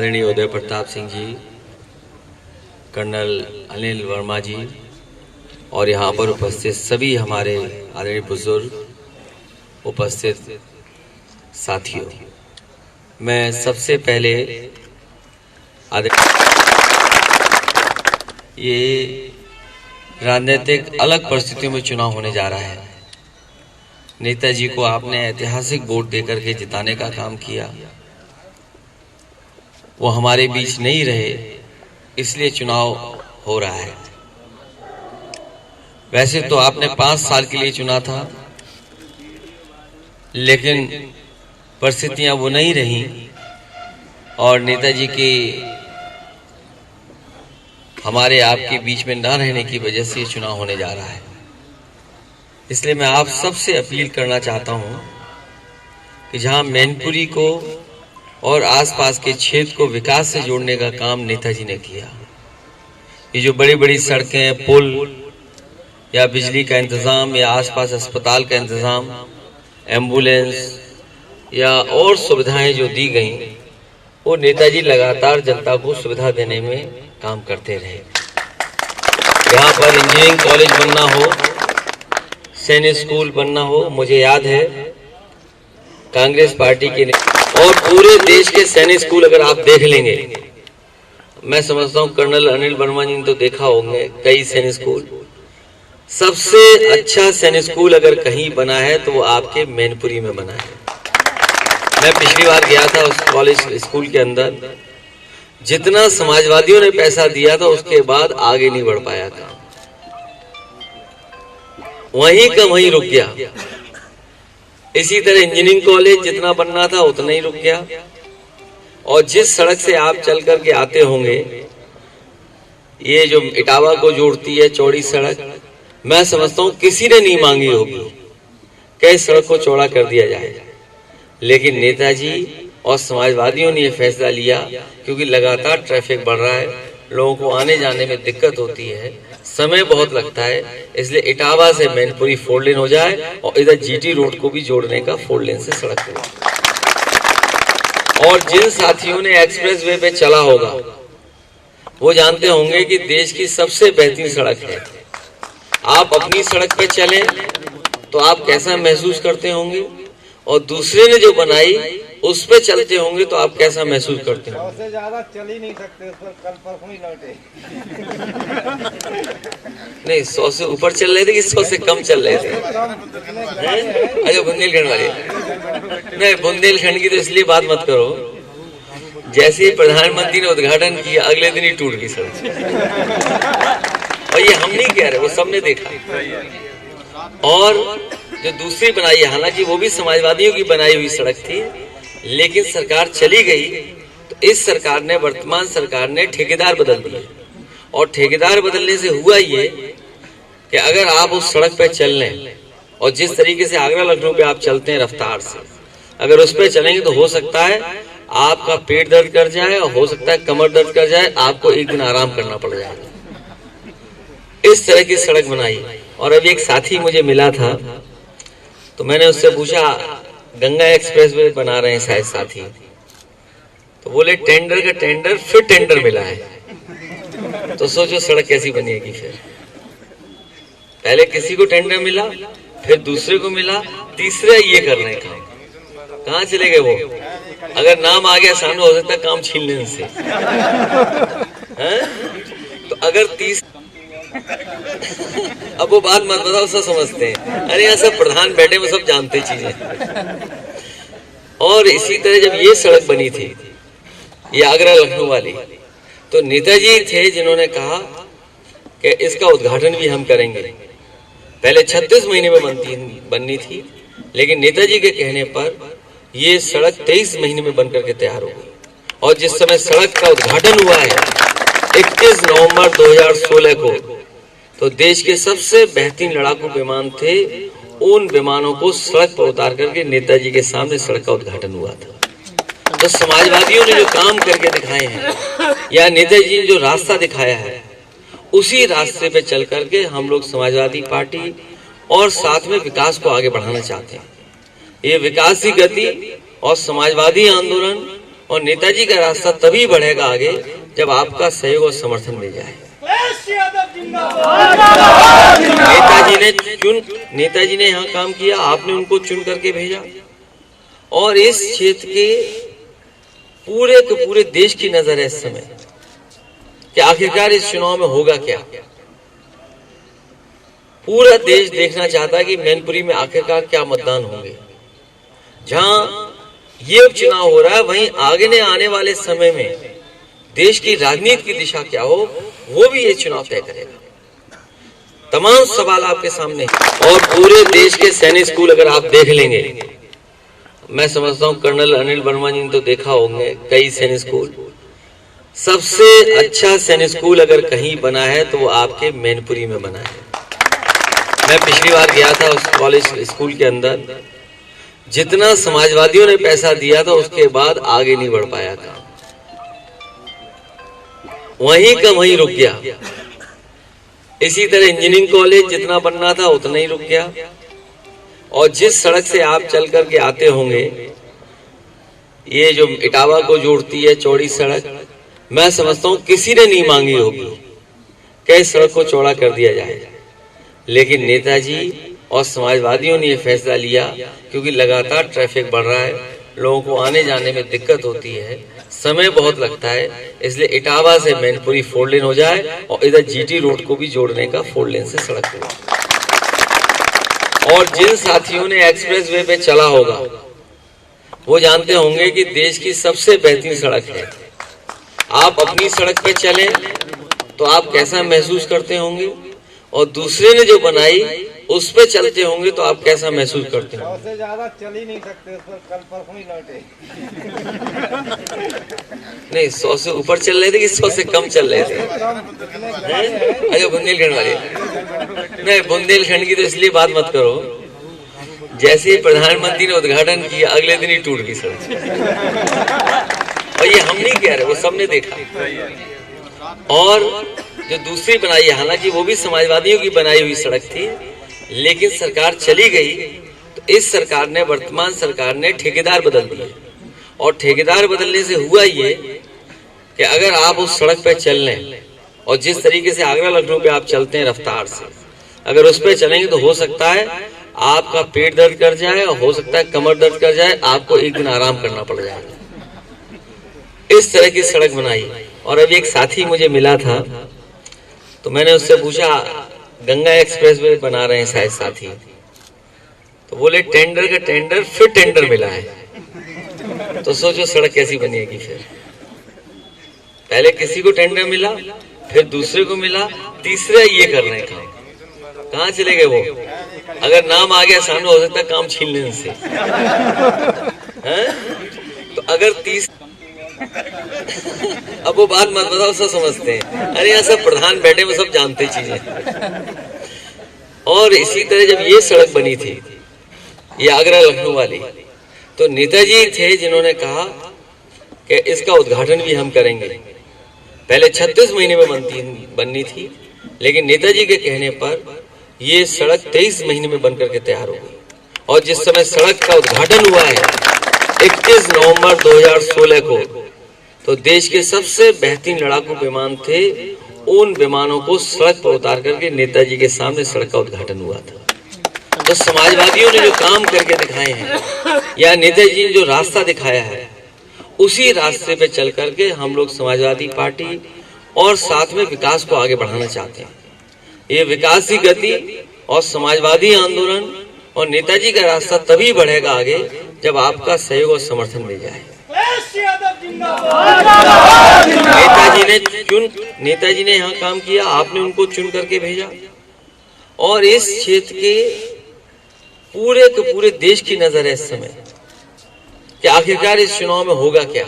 आदरणीय उदय प्रताप सिंह जी, कर्नल अनिल वर्मा जी और यहाँ पर उपस्थित सभी हमारे आदरणीय बुजुर्ग उपस्थित साथियों, मैं सबसे पहले ये राजनीतिक अलग परिस्थितियों में चुनाव होने जा रहा है। नेताजी को आपने ऐतिहासिक वोट देकर के जिताने का काम किया, वो हमारे बीच नहीं रहे, इसलिए चुनाव हो रहा है। वैसे तो आपने 5 साल के लिए चुना था, लेकिन परिस्थितियां वो नहीं रहीं और नेताजी के हमारे आपके बीच में न रहने की वजह से ये चुनाव होने जा रहा है। इसलिए मैं आप सबसे अपील करना चाहता हूं कि जहां मैनपुरी को और आसपास के क्षेत्र को विकास से जोड़ने का काम नेताजी ने किया, ये जो बड़ी बड़ी सड़कें, पुल या बिजली का इंतजाम या आसपास अस्पताल का इंतजाम, एम्बुलेंस या और सुविधाएं जो दी गई, वो नेताजी लगातार जनता को सुविधा देने में काम करते रहे। यहाँ पर इंजीनियरिंग कॉलेज बनना हो, सैनिक स्कूल बनना हो, मुझे याद है कांग्रेस पार्टी के और पूरे देश के सैनिक स्कूल अगर आप देख लेंगे, मैं समझता हूँ कर्नल अनिल वर्मा जी ने तो देखा होंगे कई सैनिक स्कूल, सबसे अच्छा सैनिक स्कूल अगर कहीं बना है तो वो आपके मैनपुरी में बना है। मैं पिछली बार गया था उस कॉलेज स्कूल के अंदर, जितना समाजवादियों ने पैसा दिया था उसके बाद आगे नहीं बढ़ पाया काम, वहीं का वहीं रुक गया। इसी तरह इंजीनियरिंग कॉलेज जितना बनना था उतना ही रुक गया। और जिस सड़क से आप चल करके आते होंगे, ये जो इटावा को जोड़ती है चौड़ी सड़क, मैं समझता हूं किसी ने नहीं मांगी होगी कि इस सड़क को चौड़ा कर दिया जाए, लेकिन नेताजी और समाजवादियों ने यह फैसला लिया क्योंकि लगातार ट्रैफिक बढ़ रहा है, लोगों को आने जाने में दिक्कत होती है, समय बहुत लगता है, इसलिए इटावा से मैनपुरी 4 लेन हो जाए और इधर जीटी रोड को भी जोड़ने का 4 लेन से सड़क हो। और जिन साथियों ने एक्सप्रेस वे पे चला होगा वो जानते होंगे कि देश की सबसे बेहतरीन सड़क है। आप अपनी सड़क पे चलें तो आप कैसा महसूस करते होंगे, और दूसरे ने जो बनाई उस पे चलते होंगे तो आप कैसा महसूस करते होंगे। 100 से ज्यादा चल ही नहीं सकते, उस पर कल परसों ही लौटे। नहीं, 100 से ऊपर चल रहे थे कि 100 से कम चल रहे थे? अच्छा, बुंदेलखंड वाले नहीं, बुंदेलखंड की तो इसलिए बात मत करो, जैसे ही प्रधानमंत्री ने उद्घाटन किया अगले दिन ही टूट गई सड़क। और ये हम नहीं कह रहे, वो सबने देखा। और जो दूसरी बनाई है, हालांकि वो भी समाजवादियों की बनाई हुई सड़क थी, लेकिन सरकार चली गई तो इस सरकार ने, वर्तमान सरकार ने ठेकेदार बदल दिए। और ठेकेदार बदलने से हुआ ये कि अगर आप उस सड़क पे चल लें और जिस तरीके से आगरा लखनऊ पे आप चलते हैं रफ्तार से, अगर उस पे चलेंगे तो हो सकता है आपका पेट दर्द कर जाए और हो सकता है कमर दर्द कर जाए, आपको एक दिन आराम करना पड़ जाएगा। इस तरह की सड़क बनाई। और अभी एक साथी मुझे मिला था तो मैंने उससे पूछा, गंगा एक्सप्रेस वे बना रहे हैं शायद साथी, तो बोले टेंडर का टेंडर फिर टेंडर मिला है। तो सोचो सड़क कैसी बनेगी। फिर पहले किसी को टेंडर मिला, फिर दूसरे को मिला, तीसरे ये कर रहे हैं काम। कहाँ चले गए वो? अगर नाम आ गया सामने हो सकता है काम छीन लेने से। तो अगर अब वो बात मत बताओ, सब समझते हैं, अरे यहाँ सब प्रधान बैठे में सब जानते चीजें। और इसी तरह जब ये सड़क बनी थी, ये आगरा लखनऊ वाली, तो नेताजी थे जिन्होंने कहा कि इसका उद्घाटन भी हम करेंगे। पहले 36 महीने में बननी थी, लेकिन नेताजी के कहने पर ये सड़क 23 महीने में बनकर के तैयार हो गई। और जिस समय सड़क का उद्घाटन हुआ है 21 नवंबर 2016 को, तो देश के सबसे बेहतरीन लड़ाकू विमान थे, उन विमानों को सड़क पर उतार करके नेताजी के सामने सड़क का उद्घाटन हुआ था। तो समाजवादियों ने जो काम करके दिखाए हैं या नेताजी ने जो रास्ता दिखाया है, उसी रास्ते पे चल करके हम लोग समाजवादी पार्टी और साथ में विकास को आगे बढ़ाना चाहते हैं। ये विकास की गति और समाजवादी आंदोलन और नेताजी का रास्ता तभी बढ़ेगा आगे जब आपका सहयोग और समर्थन मिल जाए। नेताजी ने यहाँ काम किया, आपने उनको चुन करके भेजा, और इस क्षेत्र के पूरे देश की नजर है इस समय कि आखिरकार इस चुनाव में होगा क्या। पूरा देश देखना चाहता है कि मैनपुरी में आखिरकार क्या मतदान होंगे। जहां ये उपचुनाव हो रहा है वहीं आगे आने वाले समय में देश की राजनीति की दिशा क्या हो वो भी ये चुनाव तय करेगा। तमाम सवाल आपके सामने, और पूरे देश के सैनिक स्कूल अगर आप देख लेंगे, मैं समझता हूँ कर्नल अनिल वर्मा जी ने तो देखा होंगे कई सैनिक स्कूल। सबसे अच्छा सैनिक स्कूल अगर कहीं बना है तो वो आपके मैनपुरी में बना है। मैं पिछली बार गया था उस कॉलेज स्कूल के अंदर, जितना समाजवादियों ने पैसा दिया था उसके बाद आगे नहीं बढ़ पाया था, वहीं का वहीं रुक गया। इसी तरह इंजीनियरिंग कॉलेज जितना बनना था उतना ही रुक गया। और जिस सड़क से आप चल करके आते होंगे, ये जो इटावा को जोड़ती है चौड़ी सड़क, मैं समझता हूँ किसी ने नहीं मांगी होगी कि इस सड़क को चौड़ा कर दिया जाए, लेकिन नेताजी और समाजवादियों ने यह फैसला लिया क्योंकि लगातार ट्रैफिक बढ़ रहा है, लोगों को आने जाने में दिक्कत होती है, समय बहुत लगता है, इसलिए इटावा से मैनपुरी 4 लेन हो जाए और इधर जीटी रोड को भी जोड़ने का 4 लेन से सड़क हो। और जिन साथियों ने एक्सप्रेस वे पे चला होगा वो जानते होंगे कि देश की सबसे बेहतरीन सड़क है। आप अपनी सड़क पे चलें तो आप कैसा महसूस करते होंगे, और दूसरे ने जो बनाई उस पे चलते होंगे तो आप कैसा महसूस करते होंगे। 100 से ज्यादा चल ही नहीं सकते, उस पर कल परसों ही लौटे। नहीं, 100 से ऊपर चल रहे थे कि 100 से कम चल रहे थे? अच्छा, बुंदेलखंड वाले। नहीं, बुंदेलखंड की तो इसलिए बात मत करो, जैसे ही प्रधानमंत्री ने उद्घाटन किया अगले दिन ही टूट गई सड़क। और ये हम नहीं कह रहे, वो सबने देखा। और जो दूसरी बनाई है, हालांकि वो भी समाजवादियों की बनाई हुई सड़क थी, लेकिन सरकार चली गई तो इस सरकार ने, वर्तमान सरकार ने ठेकेदार बदल दिए। और ठेकेदार बदलने से हुआ ये कि अगर आप उस सड़क पे चल लें और जिस तरीके से आगरा लखनऊ पे आप चलते हैं रफ्तार से, अगर उस पे चलेंगे तो हो सकता है आपका पेट दर्द कर जाए और हो सकता है कमर दर्द कर जाए, आपको एक दिन आराम करना पड़ जाएगा। इस तरह की सड़क बनाई। और अभी एक साथी मुझे मिला था तो मैंने उससे पूछा, गंगा एक्सप्रेस वे बना रहे हैं शायद साथी, तो बोले टेंडर का टेंडर फिर टेंडर मिला है। तो सोचो सड़क कैसी बनेगी। फिर पहले किसी को टेंडर मिला, फिर दूसरे को मिला, तीसरा ये कर रहे हैं काम। कहाँ चले गए वो? अगर नाम आ गया सामने हो सकता है काम छीन लेने से। तो अगर अब वो बात मत बताओ, सब समझते हैं। अरे यहाँ सब प्रधान बैठे में सब जानते चीजें। और इसी तरह जब ये सड़क बनी थी, ये आगरा लखनऊ वाली, तो नेताजी थे जिन्होंने कहा कि इसका उद्घाटन भी हम करेंगे। पहले 36 महीने में बननी थी, लेकिन नेताजी के कहने पर ये सड़क 23 महीने में बनकर के तैयार हो गई। और जिस समय सड़क का उद्घाटन हुआ है 21 नवंबर 2016 को, तो देश के सबसे बेहतरीन लड़ाकू विमान थे, उन विमानों को सड़क पर उतार करके नेताजी के सामने सड़क का उद्घाटन हुआ था। तो समाजवादियों ने जो काम करके दिखाए हैं या नेताजी ने जो रास्ता दिखाया है, उसी रास्ते पे चल करके हम लोग समाजवादी पार्टी और साथ में विकास को आगे बढ़ाना चाहते हैं। ये विकास की गति और समाजवादी आंदोलन और नेताजी का रास्ता तभी बढ़ेगा आगे जब आपका सहयोग और समर्थन मिल जाए। नेताजी ने यहाँ काम किया, आपने उनको चुन करके भेजा, और इस क्षेत्र के पूरे देश की नजर है इस समय कि आखिरकार इस चुनाव में होगा क्या।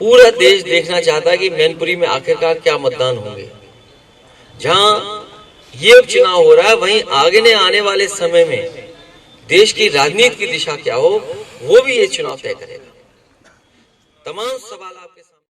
पूरा देश देखना चाहता है कि मैनपुरी में आखिरकार क्या मतदान होंगे। जहां ये उपचुनाव हो रहा है वहीं आगे आने वाले समय में देश की राजनीति की दिशा क्या हो वो भी ये चुनाव तय करेगा। तमाम सवाल आप